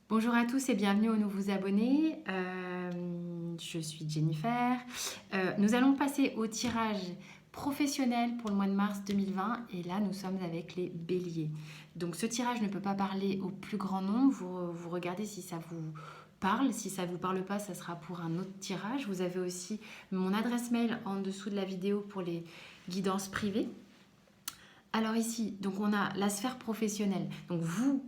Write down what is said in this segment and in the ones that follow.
Bonjour à tous et bienvenue aux nouveaux abonnés. Je suis Jennifer. Nous allons passer au tirage professionnel pour le mois de mars 2020 et là nous sommes avec les béliers. Donc ce tirage ne peut pas parler au plus grand nombre. Vous regardez si ça vous parle. Si ça ne vous parle pas, ça sera pour un autre tirage. Vous avez aussi mon adresse mail en dessous de la vidéo pour les guidances privées. Alors ici, donc on a la sphère professionnelle. Donc vous,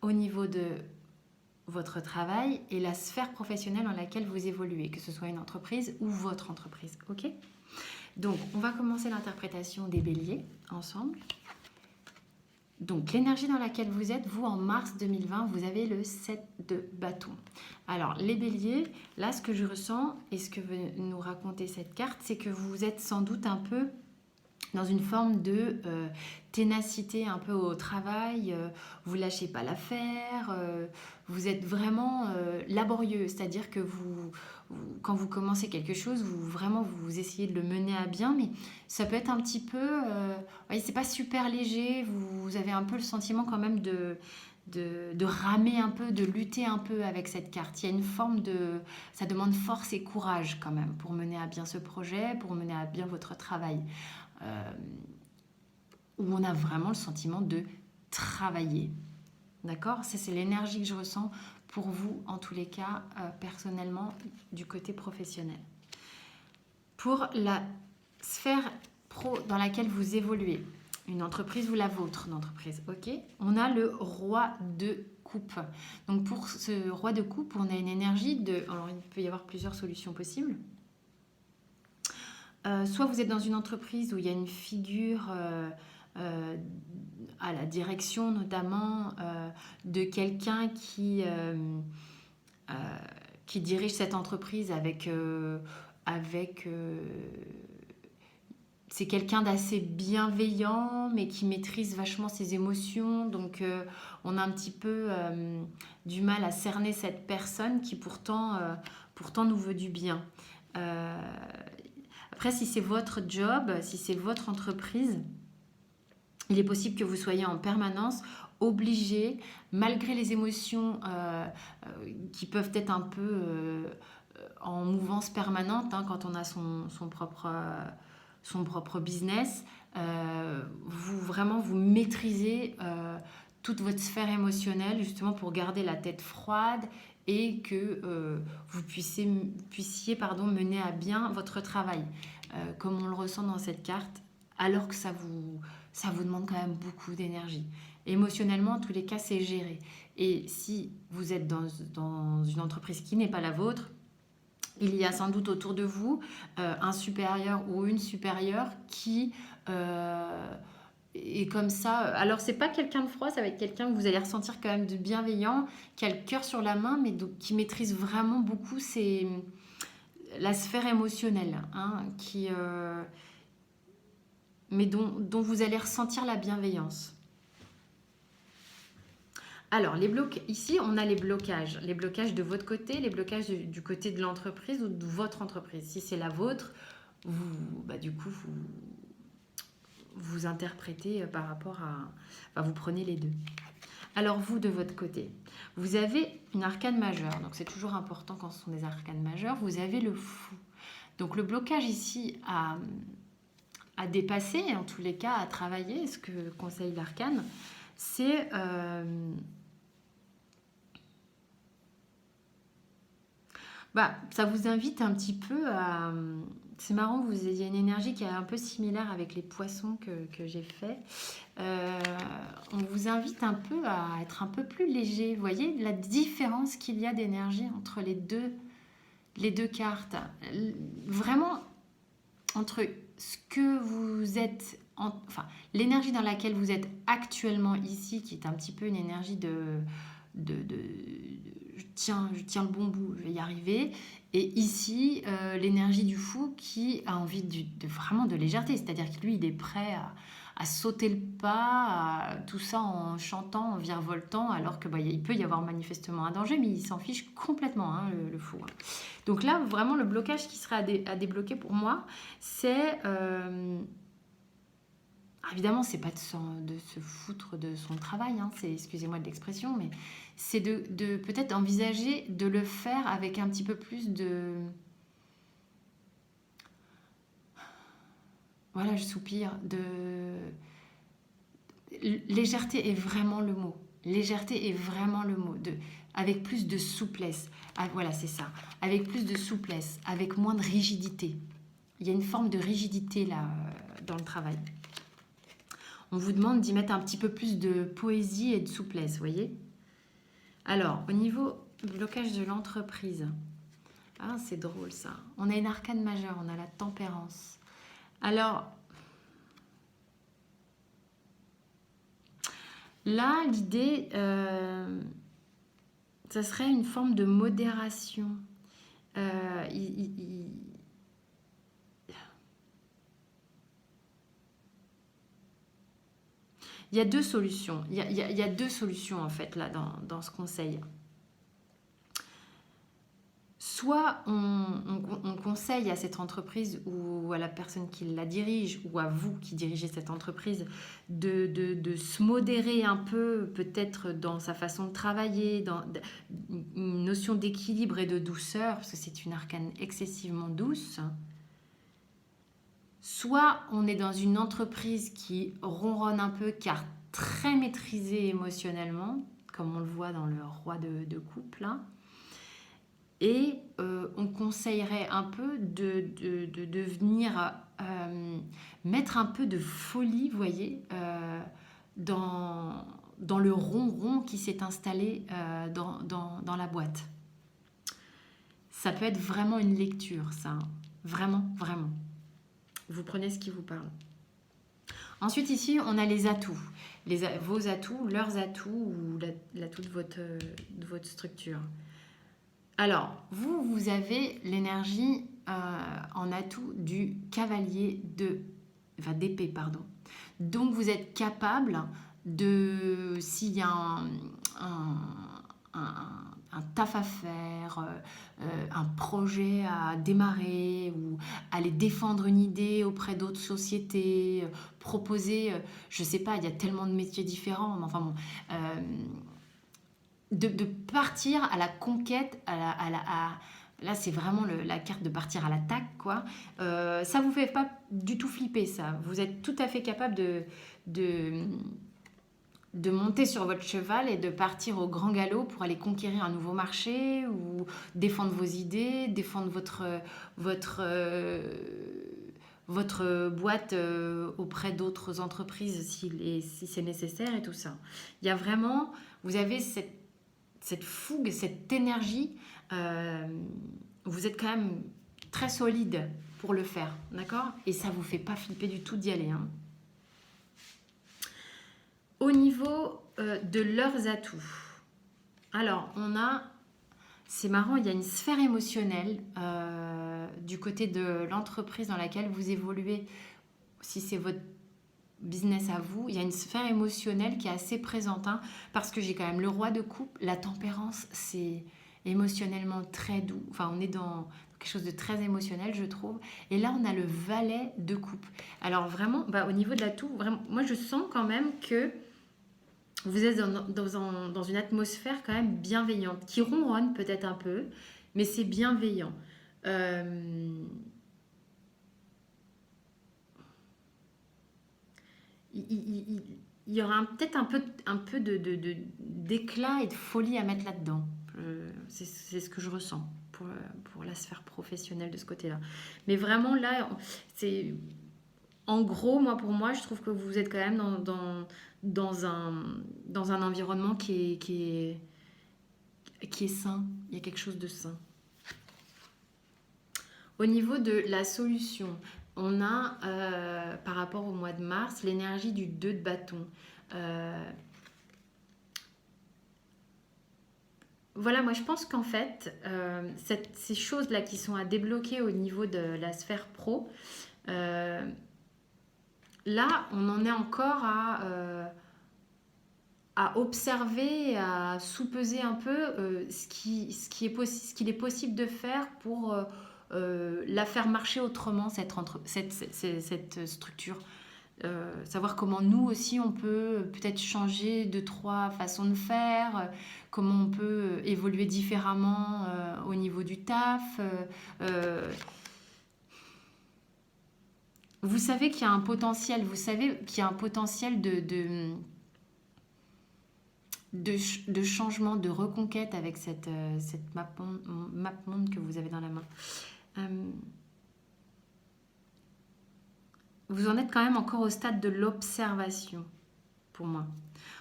au niveau de votre travail et la sphère professionnelle dans laquelle vous évoluez, que ce soit une entreprise ou votre entreprise. Ok? Donc, on va commencer l'interprétation des béliers ensemble. Donc, l'énergie dans laquelle vous êtes, vous, en mars 2020, vous avez le 7 de bâton. Alors, les béliers, là, ce que je ressens et ce que veut nous raconter cette carte, c'est que vous êtes sans doute un peu dans une forme de ténacité un peu au travail, vous lâchez pas l'affaire, vous êtes vraiment laborieux, c'est-à-dire que quand vous commencez quelque chose, vous essayez de le mener à bien, mais ça peut être un petit peu, c'est pas super léger, vous avez un peu le sentiment quand même de ramer un peu, de lutter un peu avec cette carte. Il y a une forme de... Ça demande force et courage quand même pour mener à bien ce projet, pour mener à bien votre travail. Où on a vraiment le sentiment de travailler. D'accord? Ça, c'est l'énergie que je ressens pour vous, en tous les cas, personnellement, du côté professionnel. Pour la sphère pro dans laquelle vous évoluez, une entreprise ou la vôtre d'entreprise, ok? On a le roi de coupe. Donc pour ce roi de coupe, on a une énergie de... Alors il peut y avoir plusieurs solutions possibles. Soit vous êtes dans une entreprise où il y a une figure à la direction notamment de quelqu'un qui dirige cette entreprise avec c'est quelqu'un d'assez bienveillant mais qui maîtrise vachement ses émotions, donc on a un petit peu du mal à cerner cette personne qui pourtant nous veut du bien. Après, si c'est votre job, si c'est votre entreprise, il est possible que vous soyez en permanence obligé, malgré les émotions qui peuvent être un peu en mouvance permanente, hein, quand on a son propre business, vous maîtrisez toute votre sphère émotionnelle justement pour garder la tête froide et que vous puissiez mener à bien votre travail, comme on le ressent dans cette carte, alors que ça vous demande quand même beaucoup d'énergie. Émotionnellement, en tous les cas, c'est géré. Et si vous êtes dans une entreprise qui n'est pas la vôtre, il y a sans doute autour de vous un supérieur ou une supérieure qui est comme ça. Alors, c'est pas quelqu'un de froid, ça va être quelqu'un que vous allez ressentir quand même de bienveillant, qui a le cœur sur la main, mais donc, qui maîtrise vraiment beaucoup la sphère émotionnelle, hein, mais dont vous allez ressentir la bienveillance. Alors, ici, on a les blocages. Les blocages de votre côté, les blocages du côté de l'entreprise ou de votre entreprise. Si c'est la vôtre, du coup, vous interprétez par rapport à... Enfin, vous prenez les deux. Alors, vous, de votre côté, vous avez une arcane majeure. Donc, c'est toujours important quand ce sont des arcanes majeures. Vous avez le fou. Donc, le blocage ici à dépasser, en tous les cas, à travailler, ce que conseille l'arcane, c'est... ça vous invite un petit peu à... C'est marrant, vous ayez une énergie qui est un peu similaire avec les poissons que j'ai fait. On vous invite un peu à être un peu plus léger. Vous voyez la différence qu'il y a d'énergie entre les deux cartes. Vraiment, entre ce que vous êtes... l'énergie dans laquelle vous êtes actuellement ici, qui est un petit peu une énergie de je tiens le bon bout, je vais y arriver. Et ici, l'énergie du fou qui a envie vraiment de légèreté, c'est-à-dire que lui, il est prêt à sauter le pas, tout ça en chantant, en virevoltant, alors que il peut y avoir manifestement un danger, mais il s'en fiche complètement, hein, le fou. Hein. Donc là, vraiment, le blocage qui serait à débloquer pour moi, c'est Évidemment, c'est pas de se foutre de son travail, hein, c'est, excusez-moi de l'expression, mais c'est de peut-être envisager de le faire avec un petit peu plus de... Voilà, je soupire, de... Légèreté est vraiment le mot. Légèreté est vraiment le mot. Avec plus de souplesse. Ah, voilà, c'est ça. Avec plus de souplesse, avec moins de rigidité. Il y a une forme de rigidité là dans le travail. On vous demande d'y mettre un petit peu plus de poésie et de souplesse, vous voyez. Alors, au niveau blocage de l'entreprise, ah, c'est drôle ça. On a une arcane majeure, on a la tempérance. Alors, là, l'idée, ça serait une forme de modération. Il y a deux solutions. Il y a deux solutions en fait là dans ce conseil. Soit on conseille à cette entreprise ou à la personne qui la dirige ou à vous qui dirigez cette entreprise de se modérer un peu, peut-être dans sa façon de travailler, dans une notion d'équilibre et de douceur, parce que c'est une arcane excessivement douce. Soit on est dans une entreprise qui ronronne un peu car très maîtrisée émotionnellement, comme on le voit dans le roi de coupe là. Et on conseillerait un peu de venir mettre un peu de folie, vous voyez, dans le ronron qui s'est installé dans la boîte. Ça peut être vraiment une lecture, ça. Vraiment, vraiment. Vous prenez ce qui vous parle. Ensuite, ici, on a les atouts. Vos atouts, leurs atouts ou l'atout de votre structure. Alors, vous avez l'énergie en atout du cavalier d'épée, pardon. Donc, vous êtes capable de, s'il y a un taf à faire, un projet à démarrer ou aller défendre une idée auprès d'autres sociétés, proposer, je ne sais pas, il y a tellement de métiers différents, mais enfin bon... de partir à la conquête, là c'est vraiment la carte de partir à l'attaque, quoi. Ça vous fait pas du tout flipper, ça. Vous êtes tout à fait capable de monter sur votre cheval et de partir au grand galop pour aller conquérir un nouveau marché ou défendre vos idées, défendre votre boîte auprès d'autres entreprises si c'est nécessaire et tout ça. Il y a vraiment, vous avez cette fougue, cette énergie, vous êtes quand même très solide pour le faire, d'accord? Et ça vous fait pas flipper du tout d'y aller, hein. Au niveau de leurs atouts, alors c'est marrant, il y a une sphère émotionnelle du côté de l'entreprise dans laquelle vous évoluez, si c'est votre business à vous, il y a une sphère émotionnelle qui est assez présente, hein, parce que j'ai quand même le roi de coupe, la tempérance, c'est émotionnellement très doux, enfin on est dans quelque chose de très émotionnel, je trouve, et là on a le valet de coupe. Alors vraiment, au niveau de l'atout, vraiment, moi je sens quand même que vous êtes dans une atmosphère quand même bienveillante, qui ronronne peut-être un peu, mais c'est bienveillant. Il y aura peut-être un peu d'éclat et de folie à mettre là-dedans. C'est ce que je ressens pour la sphère professionnelle de ce côté-là. Mais vraiment, là, c'est... En gros, pour moi, je trouve que vous êtes quand même dans un environnement qui est sain. Il y a quelque chose de sain. Au niveau de la solution, on a, par rapport au mois de mars, l'énergie du 2 de bâton. Voilà, moi je pense qu'en fait, ces choses-là qui sont à débloquer au niveau de la sphère pro, là, on en est encore à observer, à sous-peser un peu ce qu'il est possible de faire pour la faire marcher autrement, cette structure. savoir comment nous aussi on peut peut-être changer 2-3 façons de faire, comment on peut évoluer différemment au niveau du taf. Vous savez qu'il y a un potentiel, vous savez qu'il y a un potentiel de changement, de reconquête avec cette map monde que vous avez dans la main. Vous en êtes quand même encore au stade de l'observation, pour moi.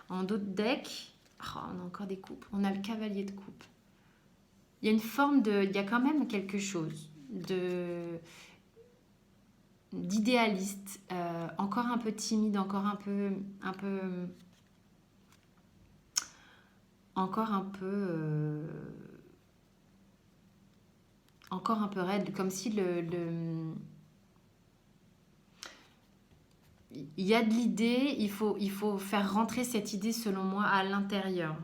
En d'autres decks, oh, on a encore des coupes. On a le cavalier de coupe. Il y a une forme de... Il y a quand même quelque chose d'idéaliste, encore un peu timide, encore un peu raide, comme si il y a de l'idée, il faut faire rentrer cette idée selon moi à l'intérieur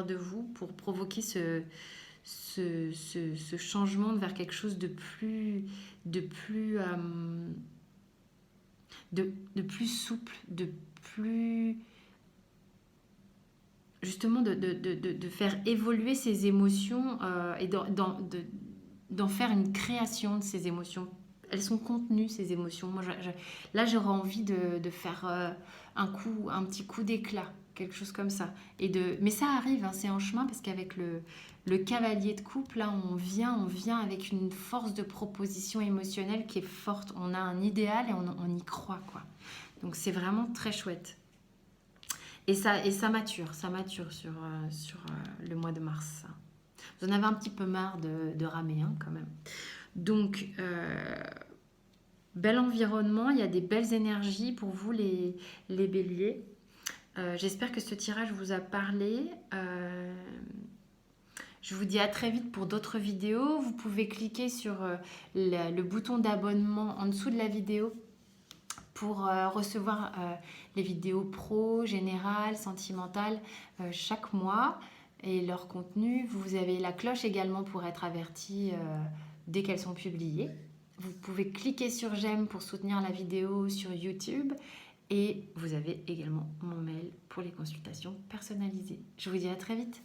de vous pour provoquer ce changement vers quelque chose de plus souple, de plus justement de faire évoluer ces émotions et d'en faire une création de ces émotions. Elles sont contenues, ces émotions. Moi, là, j'aurais envie de faire un petit coup d'éclat, quelque chose comme ça. Mais ça arrive, hein, c'est en chemin, parce qu'avec le cavalier de coupe, là, on vient avec une force de proposition émotionnelle qui est forte. On a un idéal et on y croit, quoi. Donc, c'est vraiment très chouette. Et ça mature sur le mois de mars. Vous en avez un petit peu marre de ramer, hein, quand même. Donc, bel environnement, il y a des belles énergies pour vous, les béliers. J'espère que ce tirage vous a parlé. Je vous dis à très vite pour d'autres vidéos. Vous pouvez cliquer sur le bouton d'abonnement en dessous de la vidéo pour recevoir les vidéos pro, générales, sentimentales chaque mois et leur contenu. Vous avez la cloche également pour être averti dès qu'elles sont publiées. Vous pouvez cliquer sur j'aime pour soutenir la vidéo sur YouTube et vous avez également mon mail pour les consultations personnalisées. Je vous dis à très vite.